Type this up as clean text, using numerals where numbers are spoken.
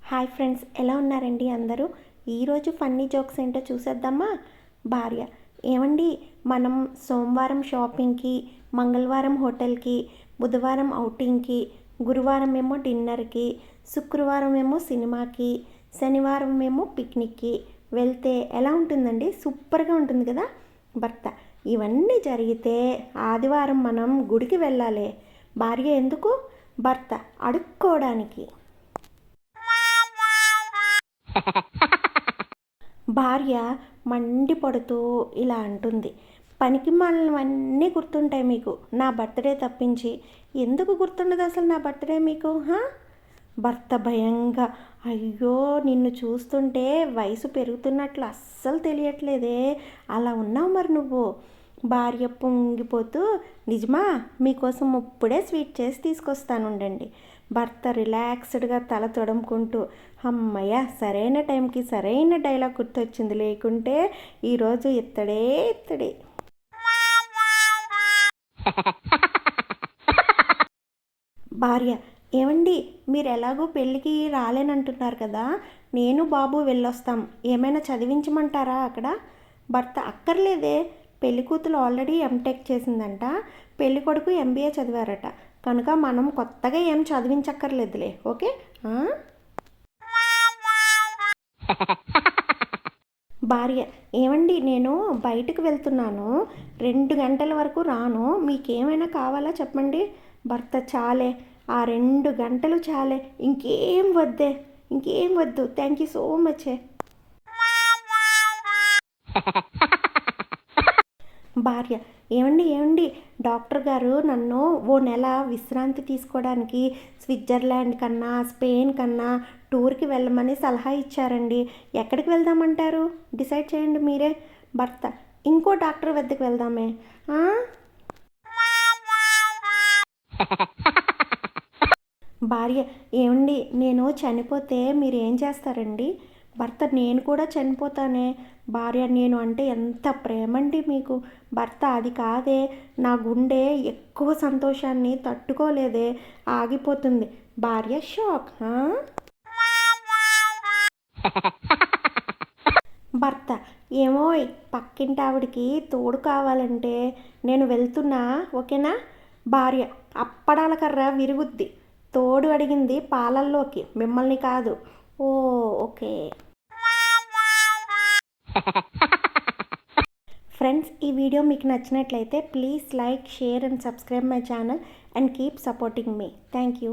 Hi friends, ఎలా ఉన్నారండి అందరూ? ఈరోజు ఫన్నీ జోక్స్ ఏంటో చూసేద్దామా? భార్య: ఏమండి, మనం సోమవారం షాపింగ్కి, మంగళవారం హోటల్కి, బుధవారం ఔటింగ్కి, గురువారం ఏమో డిన్నర్కి, శుక్రవారం ఏమో సినిమాకి, శనివారం ఏమో పిక్నిక్కి వెళ్తే ఎలా ఉంటుందండి? సూపర్గా ఉంటుంది కదా. భర్త: ఇవన్నీ జరిగితే ఆదివారం మనం గుడికి వెళ్ళాలి. భార్య: ఎందుకు? భర్త: అడుక్కోవడానికి. భార్య మండిపడుతూ ఇలా అంటుంది: పనికి మాలినవన్నీ గుర్తుంటాయి మీకు, నా బర్త్డే తప్పించి. ఎందుకు గుర్తుండదు అసలు నా బర్త్డే మీకు? భర్త భయంగా: అయ్యో, నిన్ను చూస్తుంటే వయసు పెరుగుతున్నట్లు అస్సలు తెలియట్లేదే, అలా ఉన్నావు మరి నువ్వు. భార్య పొంగిపోతూ: నిజమా? మీకోసం ఇప్పుడే స్వీట్ చేసి తీసుకొస్తానుండండి. భర్త రిలాక్స్డ్గా తల తొడుముకుంటూ: అమ్మయ్య, సరైన టైంకి సరైన డైలాగ్ గుర్తొచ్చింది, లేకుంటే ఈరోజు ఇత్తడే ఇత్తడే. భార్య: ఏమండి, మీరు ఎలాగో పెళ్ళికి రాలేనంటున్నారు కదా, నేను బాబు వెళ్ళొస్తాం, ఏమైనా చదివించమంటారా అక్కడ? భర్త: అక్కర్లేదే, పెళ్లి కూతురు ఆల్రెడీ ఎంటెక్ చేసిందంట, పెళ్లి కొడుకు ఎంబీఏ చదివారట, కనుక మనం కొత్తగా ఏం చదివించక్కర్లేదులే, ఓకే? భార్య: ఏమండి, నేను బయటకు వెళ్తున్నాను, 2 గంటల వరకు రాను, మీకేమైనా కావాలా చెప్పండి. భర్త: చాలే, ఆ 2 గంటలు చాలే, ఇంకేం వద్దే, ఇంకేం వద్దు, థ్యాంక్ యూ సో మచ్. భార్య: ఏమండి, డాక్టర్ గారు నన్ను ఓ నెల విశ్రాంతి తీసుకోవడానికి స్విట్జర్లాండ్ కన్నా స్పెయిన్ కన్నా టూర్కి వెళ్ళమని సలహా ఇచ్చారండి. ఎక్కడికి వెళ్దామంటారు? డిసైడ్ చేయండి మీరే. భర్త: ఇంకో డాక్టర్ వద్దకు వెళ్దామే. భార్య: ఏమండి, నేను చనిపోతే మీరు ఏం చేస్తారండి? భర్త: నేను కూడా చనిపోతానే. భార్య: నేను అంటే ఎంత ప్రేమండి మీకు. భర్త: అది కాదే, నా గుండె ఎక్కువ సంతోషాన్ని తట్టుకోలేదే, ఆగిపోతుంది. భార్య షాక్. భర్త: ఏమోయ్, పక్కింటి ఆవిడికి తోడు కావాలంటే నేను వెళ్తున్నా, ఓకేనా? భార్య: అప్పడాల కర్ర విరుగుద్ది, తోడు అడిగింది పాలల్లోకి, మిమ్మల్ని కాదు. ఓ, ఓకే. ఫ్రెండ్స్, ఈ వీడియో మీకు నచ్చినట్లయితే please like, share and subscribe my channel and keep supporting me. Thank you.